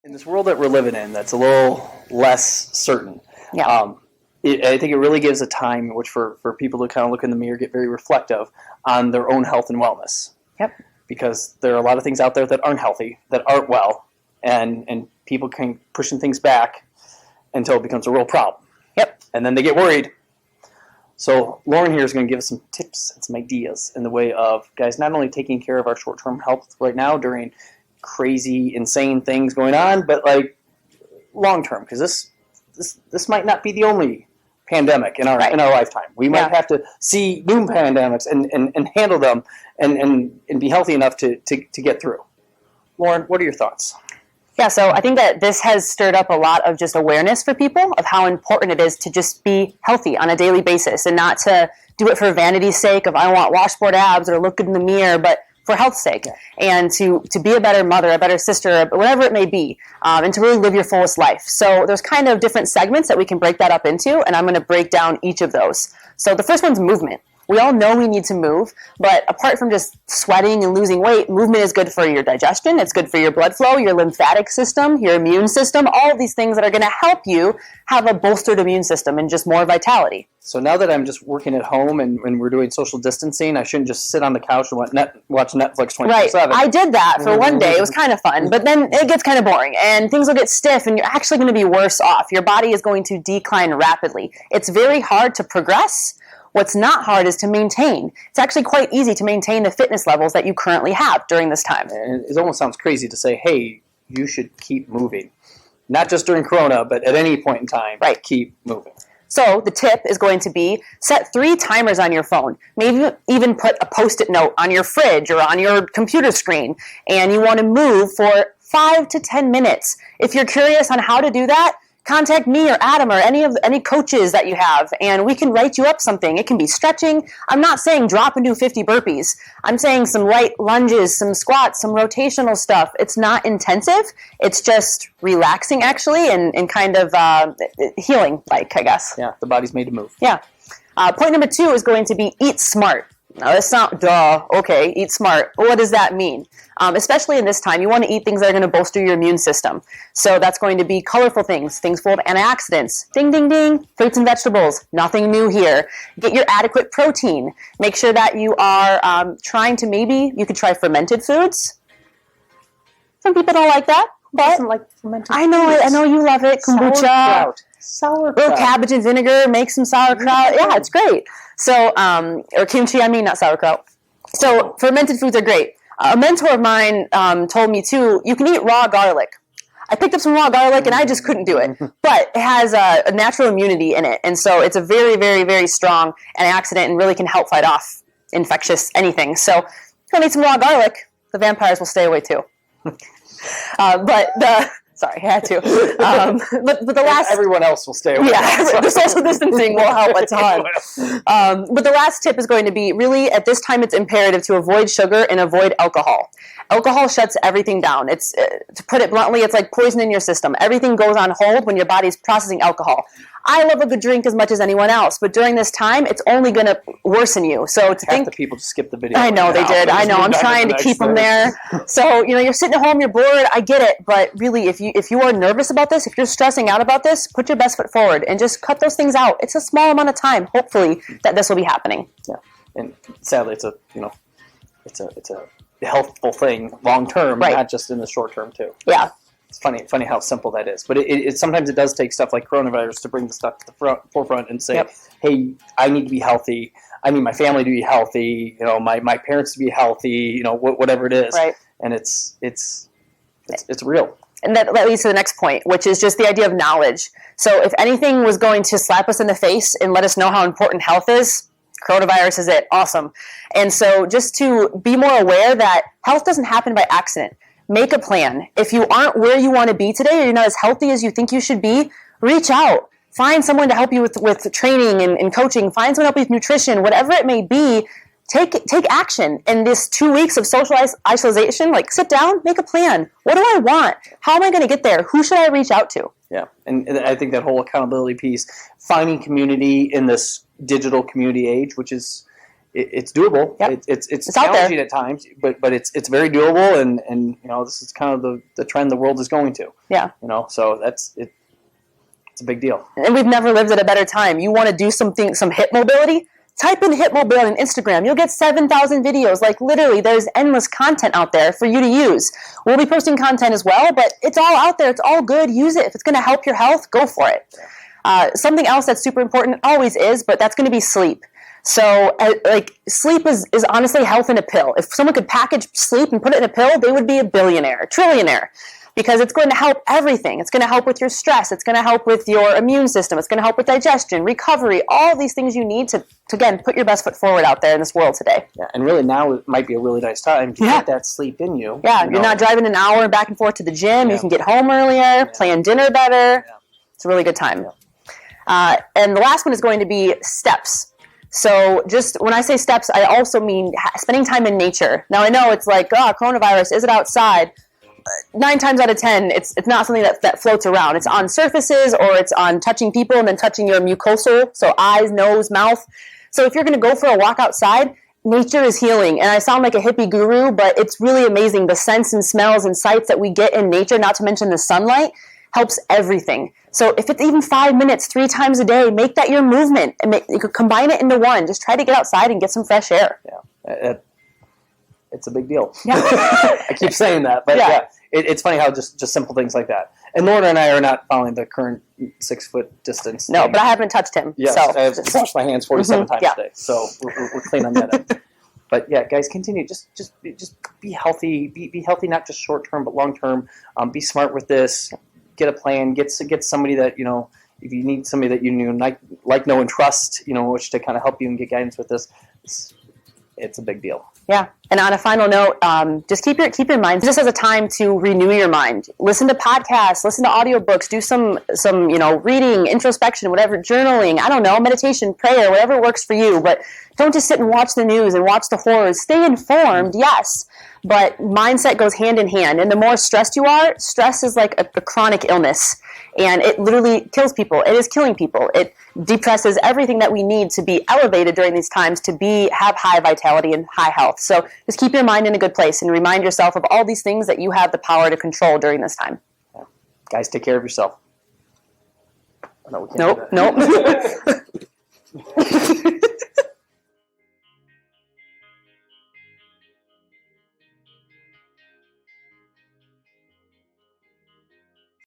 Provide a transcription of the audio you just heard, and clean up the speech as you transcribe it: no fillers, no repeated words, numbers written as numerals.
In this world that we're living in, that's a little less certain. Yeah. I think it really gives a time in which for people to kind of look in the mirror, get very reflective on their own health and wellness. Yep. Because there are a lot of things out there that aren't healthy, that aren't well, and people can pushing things back until it becomes a real problem. Yep. And then they get worried. So Lauren here is going to give us some tips and some ideas in the way of, guys, not only taking care of our short-term health right now during crazy, insane things going on, but like long-term, because this might not be the only pandemic in our lifetime. We might have to see new pandemics and handle them and be healthy enough to get through. Lauren, what are your thoughts? Yeah, so I think that this has stirred up a lot of just awareness for people of how important it is to just be healthy on a daily basis and not to do it for vanity's sake of I want washboard abs or look good in the mirror, but for health's sake, and to be a better mother, a better sister, whatever it may be, and to really live your fullest life. So there's kind of different segments that we can break that up into, and I'm going to break down each of those. So the first one's movement. We all know we need to move, but apart from just sweating and losing weight, movement is good for your digestion, it's good for your blood flow, your lymphatic system, your immune system, all of these things that are going to help you have a bolstered immune system and just more vitality. So now that I'm just working at home and we're doing social distancing, I shouldn't just sit on the couch and watch Netflix 24/7. Right. I did that for one day. It was kind of fun, but then it gets kind of boring and things will get stiff and you're actually going to be worse off. Your body is going to decline rapidly. It's very hard to progress. What's not hard is to maintain. It's actually quite easy to maintain the fitness levels that you currently have during this time. And it almost sounds crazy to say, hey, you should keep moving. Not just during Corona, but at any point in time, keep moving. So the tip is going to be set 3 timers on your phone. Maybe even put a Post-it note on your fridge or on your computer screen. And you want to move for 5 to 10 minutes. If you're curious on how to do that, contact me or Adam or any coaches that you have, and we can write you up something. It can be stretching. I'm not saying drop and do 50 burpees. I'm saying some light lunges, some squats, some rotational stuff. It's not intensive. It's just relaxing, actually, and kind of healing, I guess. Yeah, the body's made to move. Yeah. Point number 2 is going to be eat smart. Now, that's not, okay, eat smart. What does that mean? Especially in this time, you want to eat things that are going to bolster your immune system. So that's going to be colorful things full of antioxidants. Ding, ding, ding. Fruits and vegetables. Nothing new here. Get your adequate protein. Make sure that you are trying to you could try fermented foods. Some people don't like that. But doesn't like fermented I know you love it. Kombucha. Sauerkraut. Little cabbage and vinegar, make some sauerkraut. Yeah, it's great. So, or kimchi, not sauerkraut. So, fermented foods are great. A mentor of mine told me, too, you can eat raw garlic. I picked up some raw garlic, and I just couldn't do it. But it has a natural immunity in it, and so it's a very, very, very strong antioxidant and really can help fight off infectious anything. So, if you want to eat some raw garlic, the vampires will stay away, too. Sorry, I had to. But the last... Everyone else will stay away. Yeah, the social distancing will help a ton. But the last tip is going to be, really, at this time, it's imperative to avoid sugar and avoid alcohol. Alcohol shuts everything down. It's to put it bluntly, it's like poison in your system. Everything goes on hold when your body's processing alcohol. I love a good drink as much as anyone else, but during this time, it's only going to worsen you. So to Half the people just skipped the video. I know they did. I know. I'm trying to keep them there. So you're sitting at home, you're bored. I get it, but really, if you are nervous about this, if you're stressing out about this, put your best foot forward and just cut those things out. It's a small amount of time, hopefully, that this will be happening. Yeah, and sadly, it's a healthful thing long term, not just in the short term too. Yeah. It's funny how simple that is. But it sometimes it does take stuff like coronavirus to bring the stuff to the forefront and say, hey, I need to be healthy. I need my family to be healthy. My parents to be healthy. Whatever it is. Right. And it's real. And that leads to the next point, which is just the idea of knowledge. So if anything was going to slap us in the face and let us know how important health is, coronavirus is it. Awesome. And so just to be more aware that health doesn't happen by accident. Make a plan. If you aren't where you want to be today or you're not as healthy as you think you should be, reach out. Find someone to help you with training and coaching. Find someone to help you with nutrition. Whatever it may be, take action. In this 2 weeks of social isolation, sit down, make a plan. What do I want? How am I going to get there? Who should I reach out to? Yeah, and I think that whole accountability piece, finding community in this digital community age, which is it's doable. Yep. It's challenging at times, but it's very doable, and this is kind of the trend the world is going to. Yeah. So that's it. It's a big deal. And we've never lived at a better time. You want to do some hip mobility? Type in hip mobility on Instagram. You'll get 7,000 videos. Like, literally, there's endless content out there for you to use. We'll be posting content as well, but it's all out there. It's all good. Use it. If it's going to help your health, go for it. Something else that's super important, always is, but that's going to be sleep. So, sleep is honestly health in a pill. If someone could package sleep and put it in a pill, they would be a billionaire, trillionaire. Because it's going to help everything. It's going to help with your stress. It's going to help with your immune system. It's going to help with digestion, recovery, all these things you need to again, put your best foot forward out there in this world today. Yeah, and really now it might be a really nice time to get that sleep in you. Yeah, you're not driving an hour back and forth to the gym. You can get home earlier, plan dinner better. Yeah. It's a really good time. Yeah. And the last one is going to be steps. So just when I say steps, I also mean spending time in nature. Now I know it's like, coronavirus, is it outside? 9 times out of 10, it's not something that floats around. It's on surfaces, or it's on touching people and then touching your mucosal, so eyes, nose, mouth. So if you're going to go for a walk outside, nature is healing. And I sound like a hippie guru, but it's really amazing. The scents and smells and sights that we get in nature, not to mention the sunlight, helps everything. So if it's even 5 minutes, 3 times a day, make that your movement. And you could combine it into one. Just try to get outside and get some fresh air. Yeah. It's a big deal. Yeah. I keep saying that, but it's funny how just simple things like that. And Lorna and I are not following the current 6 foot distance. No, but I haven't touched him. Yes, so. I've washed my hands 47 times a day, so we're clean on that end. But yeah, guys, continue. Just be healthy. Be healthy, not just short term, but long term. Be smart with this. Get a plan. Get somebody that if you need somebody that like, know, and trust, which to kind of help you and get guidance with this. It's a big deal. Yeah. And on a final note, just keep your mind just as a time to renew your mind. Listen to podcasts, listen to audiobooks, do some reading, introspection, whatever, journaling, I don't know, meditation, prayer, whatever works for you. But don't just sit and watch the news and watch the horrors. Stay informed, yes, but mindset goes hand in hand. And the more stressed you are, stress is like a chronic illness. And it literally kills people. It is killing people. It depresses everything that we need to be elevated during these times to have high vitality and high health. So just keep your mind in a good place and remind yourself of all these things that you have the power to control during this time. Yeah. Guys, take care of yourself. Nope.